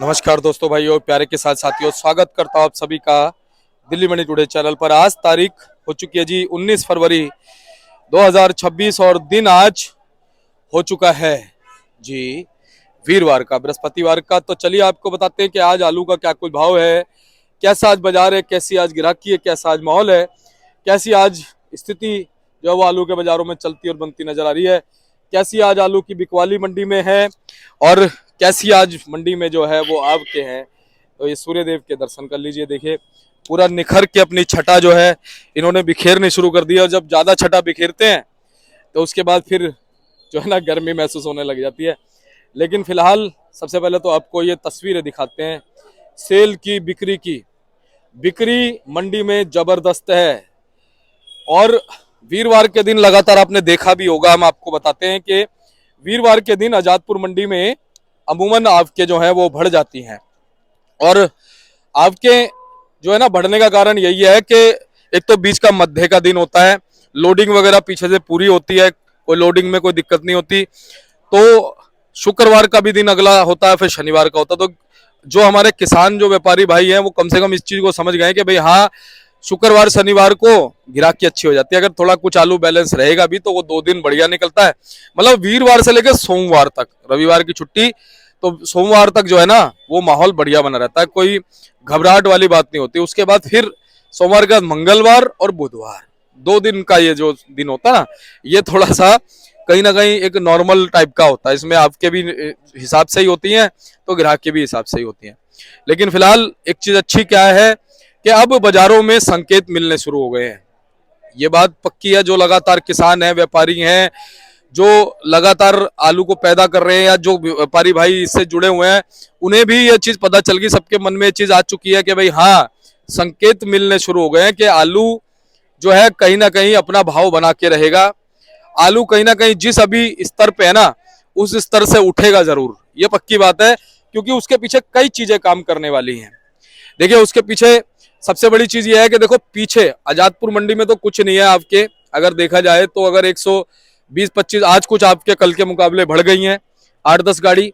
नमस्कार दोस्तों, भाइयों, प्यारे के साथ साथियों, स्वागत करता हूं आप सभी का दिल्ली मनी टुडे चैनल पर। आज तारीख हो चुकी है जी 19 फरवरी 2026 और दिन आज हो चुका है जी वीरवार का, बृहस्पतिवार का। तो चलिए आपको बताते हैं कि आज आलू का क्या कुछ भाव है, कैसा आज बाजार है, कैसी आज गिराकी है, कैसा आज माहौल है, कैसी आज स्थिति जो वो आलू के बाजारों में चलती और बनती नजर आ रही है, कैसी आज आलू की बिकवाली मंडी में है और कैसी आज मंडी में जो है वो आव के हैं। तो ये सूर्य देव के दर्शन कर लीजिए। देखिए पूरा निखर के अपनी छटा जो है इन्होंने बिखेरनी शुरू कर दी, और जब ज्यादा छटा बिखेरते हैं तो उसके बाद फिर जो है ना गर्मी महसूस होने लग जाती है। लेकिन फिलहाल सबसे पहले तो आपको ये तस्वीरें दिखाते हैं सेल की, बिक्री की। बिक्री मंडी में जबरदस्त है और वीरवार के दिन लगातार आपने देखा भी होगा, हम आपको बताते हैं कि वीरवार के दिन आजादपुर मंडी में अमूमन आपके जो है वो बढ़ जाती हैं। और आपके जो है ना बढ़ने का कारण यही है कि एक तो बीच का मध्य का दिन होता है, लोडिंग वगैरह पीछे से पूरी होती है, कोई लोडिंग में कोई दिक्कत नहीं होती। तो शुक्रवार का भी दिन अगला होता है, फिर शनिवार का होता है। तो जो हमारे किसान जो व्यापारी भाई हैं वो कम से कम इस चीज को समझ गए कि भाई हाँ, शुक्रवार शनिवार को गिराकी अच्छी हो जाती है। अगर थोड़ा कुछ आलू बैलेंस रहेगा भी तो वो 2 दिन बढ़िया निकलता है। मतलब वीरवार से लेकर सोमवार तक, रविवार की छुट्टी तो सोमवार तक जो है ना वो माहौल बढ़िया बना रहता है, कोई घबराहट वाली बात नहीं होती। उसके बाद फिर सोमवार के बाद मंगलवार और बुधवार, 2 दिन का ये जो दिन होता है ना, ये थोड़ा सा कहीं ना कहीं एक नॉर्मल टाइप का होता है। इसमें आपके भी हिसाब से ही होती हैं तो ग्राहक के भी हिसाब से ही होती हैं। लेकिन फिलहाल एक चीज अच्छी क्या है कि अब बाजारों में संकेत मिलने शुरू हो गए हैं। ये बात पक्की है, जो लगातार किसान हैं, व्यापारी हैं, जो लगातार आलू को पैदा कर रहे हैं या जो व्यापारी भाई इससे जुड़े हुए हैं, उन्हें भी ये चीज पता चल गई, सबके मन में ये चीज आ चुकी है कि भाई हाँ, संकेत मिलने शुरू हो गए हैं कि आलू जो है कहीं ना कहीं अपना भाव बना के रहेगा। आलू कहीं ना कहीं जिस अभी स्तर पे है ना, उस स्तर से उठेगा जरूर, ये पक्की बात है, क्योंकि उसके पीछे कई चीजें काम करने वाली हैं। देखिए उसके पीछे सबसे बड़ी चीज ये है कि देखो पीछे आजादपुर मंडी में तो कुछ नहीं है आपके, अगर देखा जाए तो अगर 120-25 आज कुछ आपके कल के मुकाबले बढ़ गई हैं, 8-10 गाड़ी,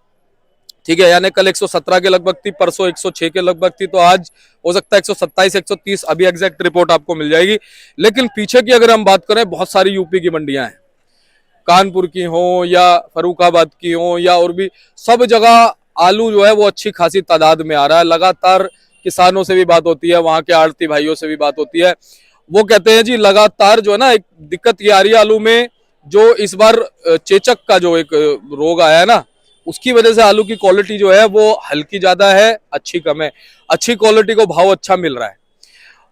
ठीक है। यानी कल 117 के लगभग थी, परसों 106 के लगभग थी, तो आज हो सकता है 127-130, अभी एग्जैक्ट रिपोर्ट आपको मिल जाएगी। लेकिन पीछे की अगर हम बात करें, बहुत सारी यूपी की मंडियां हैं, कानपुर की हो या फरुखाबाद की हो या और भी, सब जगह आलू जो है वो अच्छी खासी तादाद में आ रहा है। लगातार किसानों से भी बात होती है, वहां के आड़ती भाइयों से भी बात होती है, वो कहते हैं जी लगातार जो है ना एक दिक्कत ये आ रही है आलू में, जो इस बार चेचक का जो एक रोग आया है ना, उसकी वजह से आलू की क्वालिटी जो है वो हल्की ज्यादा है, अच्छी कम है। अच्छी क्वालिटी को भाव अच्छा मिल रहा है।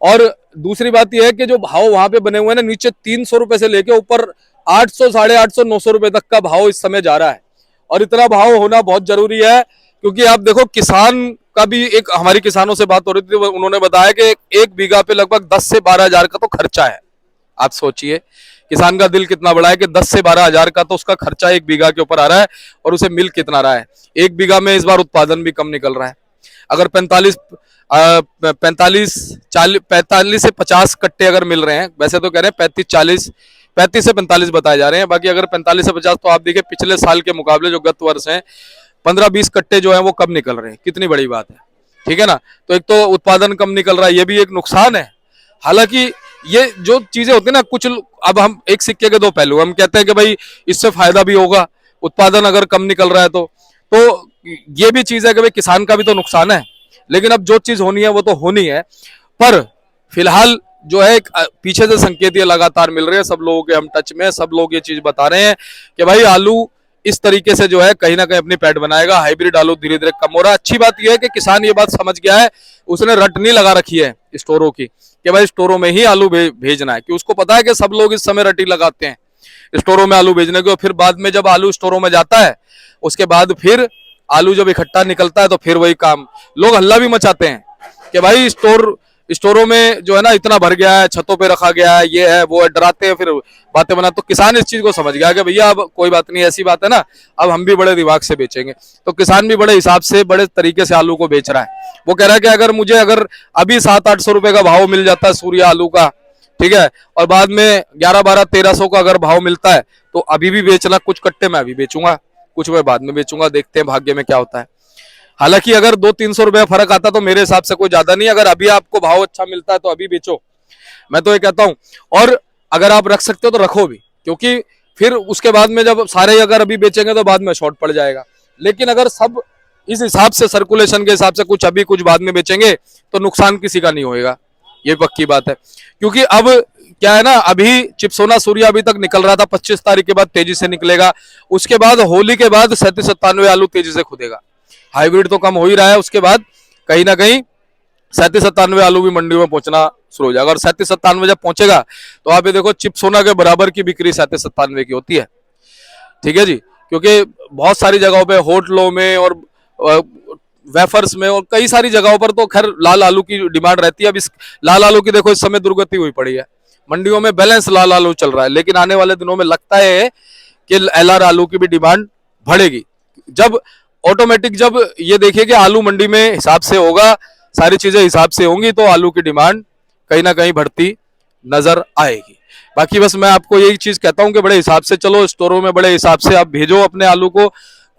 और दूसरी बात यह है कि जो भाव वहां पे बने हुए हैं ना, नीचे 300 रुपए से लेके ऊपर 800, 850, 900 रुपए तक का भाव इस समय जा रहा है। और इतना भाव होना बहुत जरूरी है, क्योंकि आप देखो किसान का भी, एक हमारी किसानों से बात हो रही थी, उन्होंने बताया कि एक बीघा पे लगभग 10 से 12 हजार का तो खर्चा है। आप सोचिए किसान का दिल कितना बड़ा है कि 10 से 12 हजार का तो उसका खर्चा एक बीघा के ऊपर आ रहा है, और उसे मिल कितना रहा है। एक बीघा में इस बार उत्पादन भी कम निकल रहा है। अगर 45 से 50 कट्टे अगर मिल रहे हैं, वैसे तो कह रहे हैं 35 से 45 बताए जा रहे हैं, बाकी अगर 45 से 50, तो आप देखिए पिछले साल के मुकाबले जो गत वर्ष है 15-20 कट्टे जो है वो कम निकल रहे हैं, कितनी बड़ी बात है, ठीक है ना। तो एक तो उत्पादन कम निकल रहा है, ये भी एक नुकसान है। हालांकि ये जो चीजें होती है ना, कुछ अब हम एक सिक्के के दो पहलू, हम कहते हैं कि भाई इससे फायदा भी होगा, उत्पादन अगर कम निकल रहा है तो ये भी चीज है कि भाई किसान का भी तो नुकसान है। लेकिन अब जो चीज होनी है वो तो होनी है। पर फिलहाल जो है पीछे से संकेत ये लगातार मिल रहे हैं, सब लोगों के हम टच में, सब लोग ये चीज बता रहे हैं कि भाई आलू इस तरीके से जो है कहीं ना कहीं अपनी पैठ बनाएगा। हाइब्रिड आलू धीरे धीरे कम हो रहा है। अच्छी बात यह है कि किसान ये बात समझ गया है, उसने रट नहीं लगा रखी है स्टोरों की कि भाई स्टोरों में ही आलू भेजना है, कि उसको पता है कि सब लोग इस समय रटी लगाते हैं स्टोरों में आलू भेजने के। और फिर बाद में जब आलू स्टोरों में जाता है, उसके बाद फिर आलू जब इकट्ठा निकलता है तो फिर वही काम, लोग हल्ला भी मचाते हैं कि भाई स्टोरों में जो है ना इतना भर गया है, छतों पे रखा गया है, ये है वो है, डराते हैं, फिर बातें बना। तो किसान इस चीज को समझ गया कि भैया अब कोई बात नहीं, ऐसी बात है ना, अब हम भी बड़े दिमाग से बेचेंगे। तो किसान भी बड़े हिसाब से, बड़े तरीके से आलू को बेच रहा है। वो कह रहा है कि अगर अभी 700-800 रुपए का भाव मिल जाता है सूर्य आलू का, ठीक है, और बाद में 11-12-1300 का अगर भाव मिलता है, तो अभी भी बेचना, कुछ कट्टे मैं अभी बेचूंगा, कुछ मैं बाद में बेचूंगा, देखते हैं भाग्य में क्या होता है। हालांकि अगर 200-300 रुपया फर्क आता तो मेरे हिसाब से कोई ज्यादा नहीं, अगर अभी आपको भाव अच्छा मिलता है तो अभी बेचो, मैं तो ये कहता हूं। और अगर आप रख सकते हो तो रखो भी, क्योंकि फिर उसके बाद में जब सारे अगर अभी बेचेंगे तो बाद में शॉर्ट पड़ जाएगा। लेकिन अगर सब इस हिसाब से सर्कुलेशन के हिसाब से कुछ अभी कुछ बाद में बेचेंगे तो नुकसान किसी का नहीं होएगा, ये पक्की बात है। क्योंकि अब क्या है ना, अभी चिपसोना सूर्या अभी तक निकल रहा था, 25 तारीख के बाद तेजी से निकलेगा, उसके बाद होली के बाद 37-97 आलू तेजी से खुदेगा, हाइब्रिड तो कम हो ही रहा है, उसके बाद कहीं ना कहीं 37-97 आलू भी मंडी में पहुंचना शुरू हो जाएगा। और 37-97 जब पहुंचेगा तो आप ये देखो चिपसोना के बराबर की बिक्री 37-97 की होती है, ठीक है जी। क्योंकि बहुत सारी जगहों पे, होटलों में और वेफर्स में और कई सारी जगहों पर तो खैर लाल आलू की डिमांड रहती है। अब इस लाल आलू की देखो इस समय दुर्गति हुई पड़ी है, मंडियों में बैलेंस लाल आलू चल रहा है, लेकिन आने वाले दिनों में लगता है कि एलआर आलू की भी डिमांड बढ़ेगी। जब ऑटोमेटिक जब ये देखिए कि आलू मंडी में हिसाब से होगा, सारी चीजें हिसाब से होंगी, तो आलू की डिमांड कहीं ना कहीं बढ़ती नजर आएगी। बाकी बस मैं आपको यही चीज कहता हूं कि बड़े हिसाब से चलो, स्टोरों में बड़े हिसाब से आप भेजो अपने आलू को,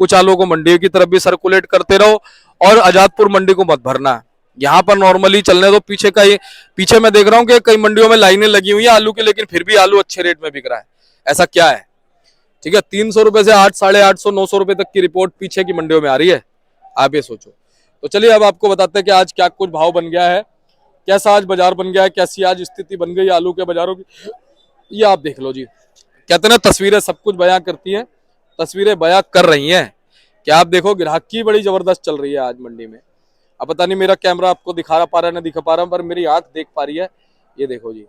कुछ आलू को मंडी की तरफ भी सर्कुलेट करते रहो, और आजादपुर मंडी को मत भरना, यहाँ पर नॉर्मली चलने दो। पीछे मैं देख रहा हूँ कि कई मंडियों में लाइनें लगी हुई है आलू की, लेकिन फिर भी आलू अच्छे रेट में बिक रहा है, ऐसा क्या है? ठीक है, 300 रुपए से 800, 850, 900 रुपए तक की रिपोर्ट पीछे की मंडियों में आ रही है, आप ये सोचो। तो चलिए अब आपको बताते हैं कि आज क्या कुछ भाव बन गया है, कैसा आज बाजार बन गया है, कैसी आज स्थिति बन गई आलू के बाजारों की, ये आप देख लो जी। कहते ना तस्वीरें सब कुछ बयां करती हैं, तस्वीरें बयां कर रही हैं कि आप देखो ग्राहकी बड़ी जबरदस्त चल रही है आज मंडी में। अब पता नहीं मेरा कैमरा आपको दिखा पा रहा है ना दिखा पा रहा है, पर मेरी आंख देख पा रही है, ये देखो जी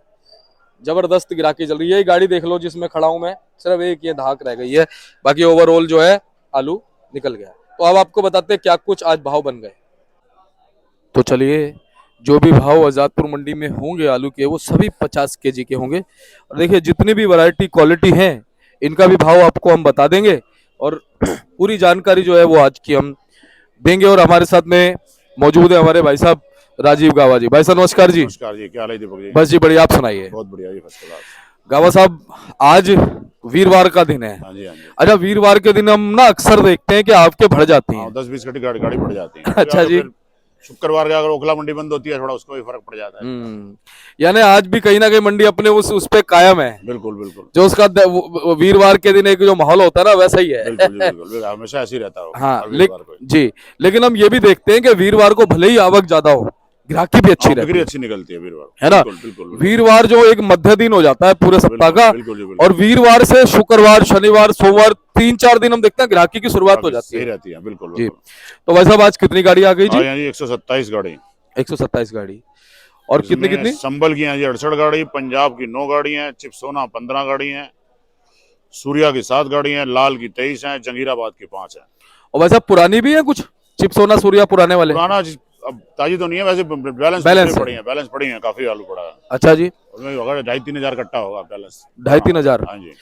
जबरदस्त ग्राहकी चल रही है। ये गाड़ी देख लो जिसमें खड़ा हूं मैं, सिर्फ एक ये धाक रह गई है, बाकी ओवरऑल जो है आलू निकल गया। तो अब आपको बताते हैं क्या कुछ आज भाव बन गए। तो चलिए, जो भी भाव आजादपुर मंडी में होंगे आलू के, वो सभी 50 केजी के होंगे। और देखिए जितनी भी वैरायटी क्वालिटी है, इनका भी भाव आपको हम बता देंगे, और पूरी जानकारी जो है वो आज की हम देंगे। और हमारे साथ में मौजूद है हमारे भाई साहब राजीव गावा जी। भाई साहब नमस्कार जी। नमस्कार जी, क्या हाल है दीपक जी? बस जी बढ़िया, आप सुनाइए। बहुत बढ़िया जी, फर्स्ट क्लास। गावा साहब, आज वीरवार का दिन है। हाँ जी, हाँ जी। अच्छा, वीरवार के दिन हम ना अक्सर देखते हैं कि आपके बढ़ जाती हैं। 10-20 की गाड़ी बढ़ जाती है। अच्छा जी। शुक्रवार का अगर ओखला मंडी बंद होती है, थोड़ा उसको भी फर्क पड़ जाता है। यानी आज भी कहीं ना कहीं मंडी अपने उस पे कायम है। बिल्कुल बिल्कुल। जो उसका वीरवार के दिन एक जो माहौल होता है ना, वैसा ही है। बिल्कुल बिल्कुल, हमेशा ऐसे ही रहता है। हाँ, जी। लेकिन हम ये भी देखते हैं कि वीरवार को भले ही आवक ज्यादा हो, ग्राहकी भी अच्छी रहती है, अच्छी निकलती है वीरवार, है ना। वीरवार जो एक मध्य दिन हो जाता है पूरे सप्ताह का, और वीरवार से शुक्रवार, शनिवार, सोमवार 3-4 दिन हम देखते हैं ग्राहकी की शुरुआत हो जाती है। बिल्कुल जी। तो भाई साहब आज कितनी गाड़ी आ गई जी? 127 गाड़ी। 127 गाड़ी। और कितनी संबल की हैं जी 68 गाड़ी, पंजाब की 9 गाड़ी है, चिपसोना 15 गाड़ी है, सूर्या की 7 गाड़ी है, लाल की 23 है, जंगीराबाद की 5 है। और वैसा पुरानी भी है कुछ चिपसोना सूर्या पुराने वाले? पुराना अब ताजी तो नहीं है, वैसे बैलेंस पड़ी है, काफी आलू पड़ा है। अच्छा जी। उसमें होगा 2,500-3 हजार कट्टा होगा बैलेंस। 2,500-3 हजार। हाँ जी।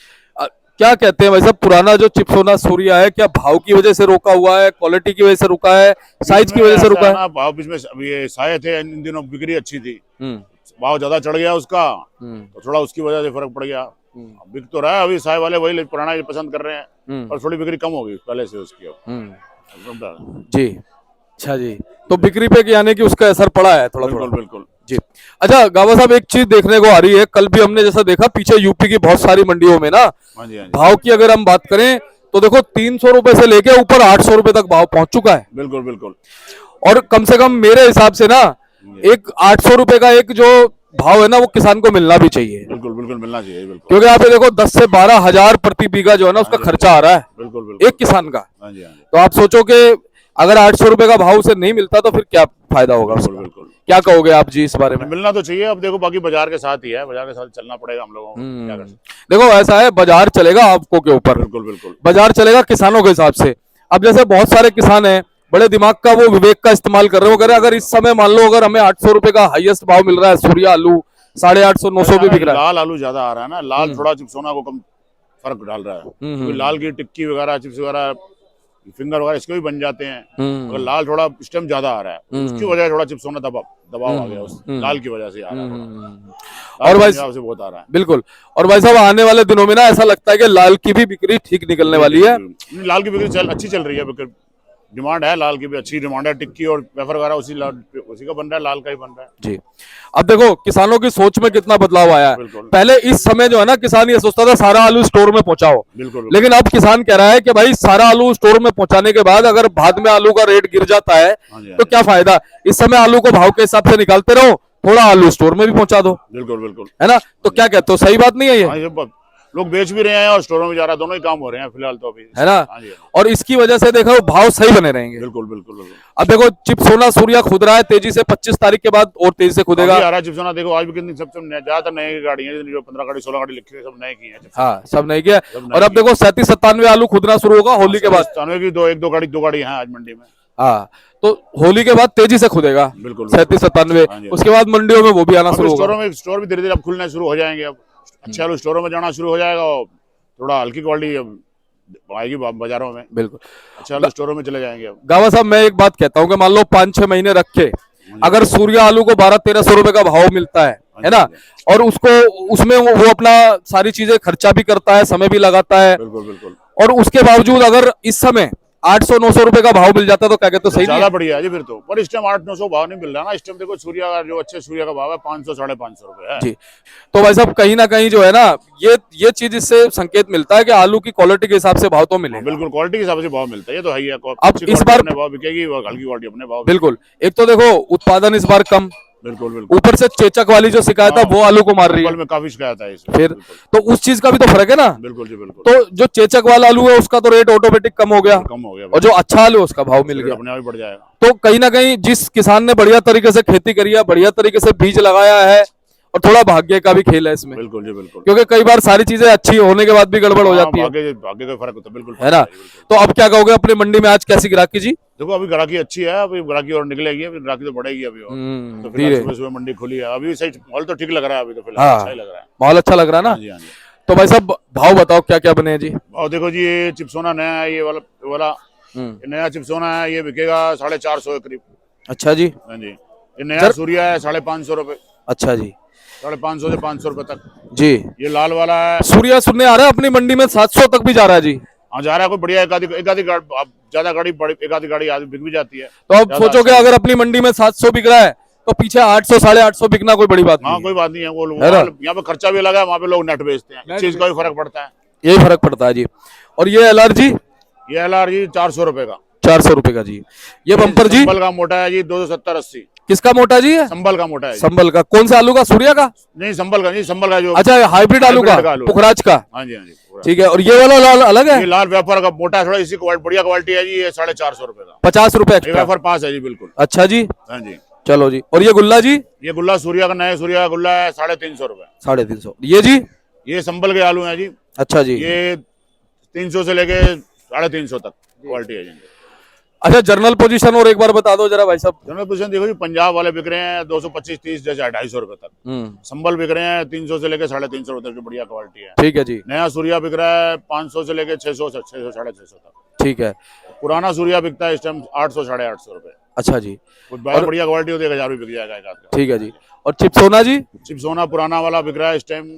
क्या कहते हैं भाई साहब, पुराना जो चिपसोना सूर्या है, क्या भाव की वजह से रोका हुआ है, क्वालिटी की वजह से रुका है, साइज की वजह से रुका है? भाव इसमें ये साये थे, इन दिनों बिक्री अच्छी थी, भाव ज्यादा चढ़ गया उसका, तो थोड़ा उसकी वजह से फर्क पड़ गया। बिक तो रहा है, अभी साय वाले वही पुराना पसंद कर रहे हैं, और थोड़ी बिक्री कम होगी पहले से उसकी जी। अच्छा जी, तो बिक्री पे यानी कि उसका असर पड़ा है थोड़ा थोड़ा। बिल्कुल जी। अच्छा गावा साहब, एक चीज देखने को आ रही है, कल भी हमने जैसा देखा पीछे यूपी की बहुत सारी मंडियों में ना, भाव की अगर हम बात करें तो देखो 300 रुपए से लेके ऊपर 800 रुपए तक भाव पहुंच चुका है। बिल्कुल। और कम से कम मेरे हिसाब से ना एक 800 रुपए का एक जो भाव है ना, वो किसान को मिलना भी चाहिए। बिल्कुल मिलना चाहिए, बिल्कुल। क्योंकि आप देखो 10 से 12 हजार प्रति बीघा जो है ना उसका खर्चा आ रहा है, बिल्कुल एक किसान का। तो आप सोचो कि अगर 800 रुपए का भाव उसे नहीं मिलता तो फिर क्या फायदा होगा? बिल्कुल। क्या कहोगे आप जी इस बारे में? मिलना तो चाहिए। अब देखो बाकी बाजार के साथ ही है, बाजार के साथ चलना पड़ेगा हम लोगों को, क्या कर सकते। देखो ऐसा है, बाजार चलेगा आपको के ऊपर, बिल्कुल बाजार चलेगा किसानों के हिसाब से। अब जैसे बहुत सारे किसान हैं, बड़े दिमाग का वो विवेक का इस्तेमाल कर रहे हो, अगर इस समय मान लो अगर हमें 800 रुपए का हाईएस्ट भाव मिल रहा है, सूर्या आलू 850, 900 भी बिक रहा है, लाल आलू ज्यादा आ रहा है ना, लाल थोड़ा चिपसोना को कम फर्क डाल रहा है। लाल की टिक्की वगैरह, चिप्स वगैरह, फिंगर वगैरह इसके भी बन जाते हैं, अगर लाल थोड़ा स्टेम ज्यादा आ रहा है, उसकी वजह थोड़ा चिपसोना दबाव आ गया, उस लाल की वजह से आ रहा है। और भाई से बहुत आ रहा है। बिल्कुल। और भाई साहब आने वाले दिनों में ना ऐसा लगता है कि लाल की भी बिक्री ठीक निकलने वाली है। लाल की बिक्री अच्छी चल रही है, डिमांड है लाल की भी, अच्छी डिमांड है। टिक्की और वेफर वगैरह उसी का बन रहा है, लाल का ही बन रहा है। जी। अब देखो किसानों की सोच में कितना बदलाव आया है। बिल्कुल पहले इस समय जो है ना, किसान ये सोचता था सारा आलू स्टोर में पहुंचाओ, बिल्कुल लेकिन अब किसान कह रहा है कि भाई सारा आलू स्टोर में पहुंचाने के बाद अगर बाद में आलू का रेट गिर जाता है हाँ जी, हाँ तो जी। क्या फायदा। इस समय आलू को भाव के हिसाब से निकालते रहो, थोड़ा आलू स्टोर में भी पहुंचा दो, बिल्कुल बिल्कुल। है ना। तो क्या कहते हो, सही बात नहीं है ये, हाँ, ये लोग बेच भी रहे हैं और स्टोरों में जा रहा है, दोनों ही काम हो रहे हैं फिलहाल तो अभी, है ना। हाँ जी, हाँ जी। और इसकी वजह से देखो भाव सही बने रहेंगे। बिल्कुल बिल्कुल बिल्कुल। अब देखो चिपसोना सूर्या खुद रहा है तेजी से, 25 तारीख के बाद और तेजी से खुदेगा। अभी आ रहा है चिपसोना, देखो आज भी कितनी सबसे ज्यादातर नए गाड़ी है, जो 15 गाड़ी 16 गाड़ी लिखी है, सब नए की है। हाँ सब नहीं किया। सब और नए अब देखो 37-97 आलू खुदना शुरू होगा होली के बाद। 97 की दो गाड़ी है आज मंडी में। हाँ तो होली के बाद तेजी से खुदेगा बिल्कुल 37-97। हाँ जी। उसके बाद मंडियों में वो भी आना शुरू होगा। स्टोर भी धीरे धीरे अब खुलने शुरू हो जाएंगे। अब अच्छे आलू स्टोरों में जाना शुरू हो जाएगा और थोड़ा हल्की क्वालिटी आएगी बाजारों में। बिल्कुल अच्छे आलू स्टोरों में चले जाएंगे अब। गावा साहब मैं एक बात कहता हूँ कि मान लो 5-6 महीने रख के अगर सूर्या आलू को 1200-1300 रुपए का भाव मिलता है ना, और उसको उसमें वो अपना सारी चीजें खर्चा भी करता है, समय भी लगाता है, बिल्कुल बिल्कुल। और उसके बावजूद अगर इस समय 800-900 रुपए का भाव मिल जाता तो क्या कहते हो, सही नहीं ज्यादा है? बढ़िया है जी फिर तो। पर इस टाइम 800-900 भाव नहीं मिल रहा ना इस टाइम। देखो सूर्या का जो अच्छे सूर्या का भाव है 500-550 रुपए है जी। तो भाई साहब कहीं ना कहीं जो है ना, ये चीज इससे संकेत मिलता है कि आलू की क्वालिटी के हिसाब से भाव तो मिलेगा। बिल्कुल क्वालिटी के हिसाब से भाव मिलता है, ये तो है ही है। अब इस बार अपने भाव बिकेगी और हल्की क्वालिटी अपने भाव। बिल्कुल, एक तो देखो उत्पादन इस बार कम, बिल्कुल बिल्कुल। ऊपर से चेचक वाली जो शिकायत है वो आलू को मार रही है। संबल में काफी शिकायत है इसमें। फिर बिल्कुल तो उस चीज का भी तो फर्क है ना। बिल्कुल जी बिल्कुल। तो जो चेचक वाला आलू है उसका तो रेट ऑटोमेटिक कम हो गया, कम हो गया और जो अच्छा आलू है उसका भाव मिल रेट गया। अपने आप ही बढ़ जाएगा। तो कहीं ना कहीं जिस किसान ने बढ़िया तरीके से खेती करी है, बढ़िया तरीके से बीज लगाया है, और थोड़ा भाग्य का भी खेल है इसमें, बिल्कुल जी बिल्कुल। क्योंकि कई बार सारी चीजें अच्छी होने के बाद भी गड़बड़ हो जाती है, आगे का फर्क होता है बिल्कुल, है ना। तो अब क्या कहोगे अपनी मंडी में आज कैसी ग्राहकी जी? देखो अभी ग्राहकी अच्छी है, अभी ग्राहकी और निकलेगी, अभी ग्राहकी तो बढ़ेगी अभी और। तो धीरे सुबह सुबह मंडी खुली है अभी, सही माहौल तो ठीक लग रहा है अभी तो फिलहाल। हाँ अच्छा ही लग रहा है, माहौल अच्छा लग रहा है ना। हाँ जी हाँ जी। तो भाई साहब भाव बताओ क्या क्या बने हैं जी? और देखो जी ये चिपसोना नया है, ये वाला ये नया चिपसोना है, ये बिकेगा 450 के करीब। अच्छा जी। हाँ जी। ये नया सूर्या है 550 रुपए। अच्छा जी। 550 से 500 रुपए तक जी। ये लाल वाला है। सूर्या सुनने आ रहा है अपनी मंडी में 700 तक भी जा रहा है जी। हाँ जा रहा है, कोई बढ़िया एक आधी ज्यादा गाड़ी एक आधी गाड़ी आदमी बिक भी जाती है। तो अब सोचो कि अगर अपनी मंडी में 700 बिक रहा है तो पीछे 800-850 बिकना कोई बड़ी बात नहीं हाँ है। कोई बात नहीं है, वो यहाँ पे खर्चा भी लगा है, वहाँ पे लोग नेट बेचते हैं, इस चीज का भी फर्क पड़ता है। यही फर्क पड़ता है जी। और ये एलआर जी? ये एलआर जी 400 रुपए का। 400 रुपए का जी। ये बम्पर जी? संबल का मोटा है जी 270-80। किसका मोटा जी है? संबल का मोटा है जी। संबल का कौन सा आलू का? सूर्या का? नहीं संबल का नहीं, संबल का जो अच्छा हाइब्रिड आलू का, पुखराज का। हाँ जी हाँ जी। ठीक है। और ये वाला लाल अलग है? ये लाल वेफर का मोटा थोड़ा इसी बढ़िया क्वालिटी है जी, ये 450 रुपए का। 50 रुपए ये एक्स्ट्रा। वेफर पास है जी बिल्कुल। अच्छा जी, हाँ जी। चलो जी। और ये गुल्ला जी? ये गुल्ला सूर्या का नया सूर्या का गुल्ला है 350 रुपए। 350। ये जी? ये संबल के आलू है जी। अच्छा जी। ये 300 से लेके 350 तक क्वालिटी है जी। अच्छा जर्नल पोजीशन और एक बार बता दो जरा भाई साहब। जनरल पोजीशन देखो जी, पंजाब वाले बिक रहे हैं 225-30 जैसे 250 रुपए तक। संबल बिक रहे हैं 300 से लेके 350 रुपए तक, जो बढ़िया क्वालिटी है। ठीक है जी। नया सूर्या बिक रहा है 500 से लेके 600 650 तक। ठीक है। पुराना सूर्या बिकता है इस टाइम 800-850 रुपए। अच्छा जी। कुछ बढ़िया क्वालिटी होती है 1000 भी बिक जाएगा एक आध का। ठीक है जी। और चिपसोना जी? चिपसोना पुराना वाला बिक रहा है इस टाइम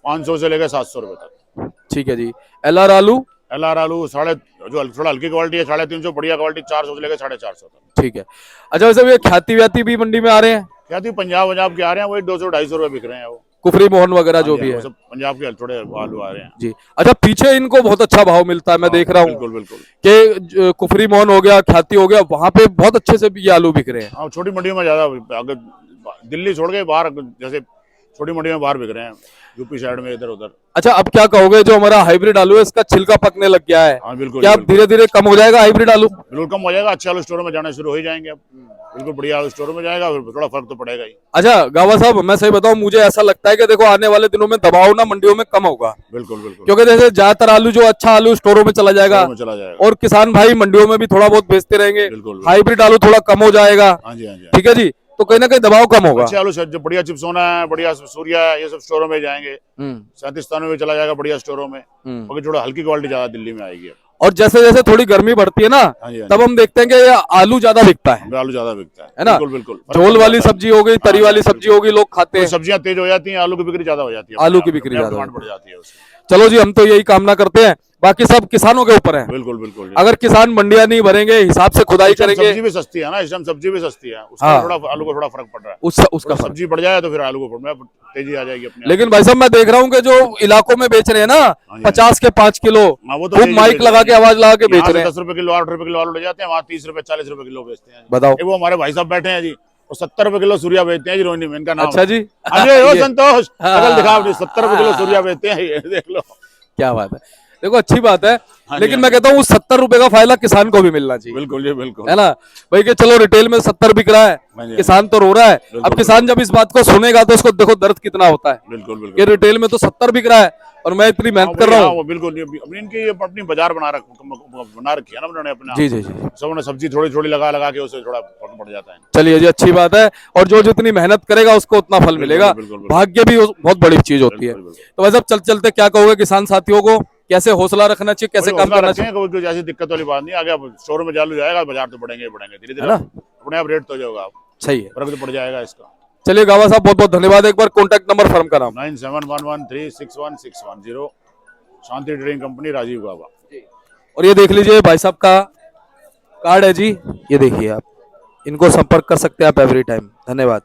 500 से लेके 700 रुपए तक। ठीक है जी। एलआर आलू? एलआर आलू जो थोड़ा हल्की क्वालिटी है 350, बढ़िया क्वालिटी 400 से लेके 450 तक। ठीक है। अच्छा वैसे ये ख्याति व्याति भी मंडी में आ रहे हैं? क्या थी पंजाब के आ रहे हैं, वही 200-250 रुपए बिक रहे हैं वो। कुफरी मोहन वगैरह जो भी वो है सब पंजाब के थोड़े आलू आ रहे हैं जी। अच्छा पीछे इनको बहुत अच्छा भाव मिलता है, मैं देख रहा हूँ बिल्कुल बिल्कुल कि कुफरी मोहन हो गया, ख्याति हो गया, वहां पे बहुत अच्छे से ये आलू बिक रहे हैं। हाँ छोटी मंडियों में ज्यादा अगर दिल्ली छोड़ के बाहर, जैसे छोटी मंडियों में बाहर बिक रहे हैं, यूपी साइड में इधर उधर। अच्छा अब क्या कहोगे जो हमारा हाइब्रिड आलू है इसका छिलका पकने लग गया है, हाँ बिल्कुल क्या अब धीरे धीरे कम हो जाएगा हाइब्रिड आलू? बिल्कुल कम हो जाएगा, अच्छे आलू स्टोर में जाना शुरू हो ही जाएंगे अब। बिल्कुल बढ़िया आलू स्टोर में जाएगा, थोड़ा फर्क तो पड़ेगा ही। अच्छा गावा साहब मैं सही बताऊं, मुझे ऐसा लगता है कि देखो आने वाले दिनों में दबाव ना मंडियों में कम होगा। बिल्कुल बिल्कुल। क्योंकि जैसे ज्यादातर आलू जो अच्छा आलू स्टोरों में चला जाएगा और किसान भाई मंडियों में भी थोड़ा बहुत बेचते रहेंगे, हाइब्रिड आलू थोड़ा कम हो जाएगा। हाँ जी हाँ जी। ठीक है जी। तो कहीं ना कहीं दबाव कम होगा। अच्छे आलू जो बढ़िया चिपसोना है, बढ़िया सूर्या है, ये सब स्टोरों में जाएंगे। 37 में चला जाएगा बढ़िया स्टोरों में, बाकी थोड़ा हल्की क्वालिटी ज्यादा दिल्ली में आएगी। और जैसे जैसे थोड़ी गर्मी बढ़ती है ना, तब हम देखते हैं कि ये आलू ज्यादा बिकता है। आलू ज्यादा बिकता है ना। बिल्कुल बिल्कुल। झोल वाली सब्जी हो गई, तरी वाली सब्जी होगी, लोग खाते हैं। सब्जियां तेज हो जाती हैं, आलू की बिक्री ज्यादा हो जाती है। आलू की बिक्री ज्यादा बढ़ जाती है उससे। चलो जी हम तो यही कामना करते हैं बाकी सब किसानों के ऊपर है। बिल्कुल बिल्कुल। अगर किसान मंडियां नहीं भरेंगे, हिसाब से खुदाई इस टाइम करेंगे, सब्जी भी सस्ती है ना, इस टाइम सब्जी भी सस्ती है, उसका हाँ। थोड़ा आलू को थोड़ा फर्क पड़ रहा है। उसका थोड़ा फर्क। सब्जी बढ़ जाए तो फिर आलू को तेजी आ जाएगी अपने आप। लेकिन भाई साहब मैं देख रहा हूँ कि जो इलाकों में बेच रहे हैं ना, जी, 50 के 5 किलो, हाँ, वो तो खूब तेजी माइक बेच लगा रहे के हैं। आवाज लगा के बेच यहाँ से रहे हैं। 10 रुपए किलो 8 रुपए किलो आलू ले जाते हैं, वहाँ 30 रुपए 40 रुपए किलो बेचते हैं। बताओ। वो हमारे भाई साहब बैठे हैं जी, वो 70 रुपए किलो सूर्या बेचते हैं जी, रोहिणी में इनका नाम अच्छा है। जी। अजय ओ ये- संतोष, हाँ, शकल दिखा अपनी, 70 रुपए किलो सूर्या बेचते हैं, ये देख लो। क्या बात है, देखो अच्छी बात है। हाँ जी, लेकिन हाँ मैं जी। कहता हूँ 70 रुपए का फायदा किसान को भी मिलना चाहिए, बिल्कुल जी बिल्कुल। है ना भाई, कि चलो रिटेल में 70 बिक रहा हाँ है, जी, किसान तो रो रहा है। बिल्कुल, अब किसान जब इस बात को सुनेगा तो उसको देखो दर्द कितना होता है बिल्कुल कि बिल्कुल। रिटेल में तो 70 बिक रहा है और मैं इतनी मेहनत कर रहा हाँ, हूँ। वो बिल्कुल अपनी इनकी ये अपनी बाजार बना रखी है ना उन्होंने अपना। जी जी जी। सब उन्होंने सब्जी थोड़ी थोड़ी लगा लगा के उसे थोड़ा फर्क पड़ जाता है। चलिए जी, अच्छी बात है। और जो जितनी मेहनत करेगा उसको उतना फल मिलेगा। बिल्कुल, बिल्कुल। भाग्य भी बहुत बड़ी चीज होती है। बिल्कुल, बिल्कुल। तो वैसे चल चलते क्या कहोगे किसान साथियों को, कैसे हौसला रखना चाहिए, कैसे काम करना चाहिए, कोई ऐसी दिक्कत वाली बात नहीं, आगे अब शोरूम में चालू जाएगा, बाजार तो बढ़ेंगे ही बढ़ेंगे, धीरे है धीरे ना? अपने आप रेट तो हो जाएगा, सही है। फर्क तो पड़ जाएगा इसका। चलिए गावा साहब, बहुत बहुत धन्यवाद। एक बार कॉन्टैक्ट नंबर फर्म का नाम। 9711361610, शांति ट्रेडिंग कंपनी, राजीव गावा। और ये देख लीजिए भाई साहब का कार्ड है जी, ये देखिए आप, इनको संपर्क कर सकते हैं आप एवरी टाइम। धन्यवाद।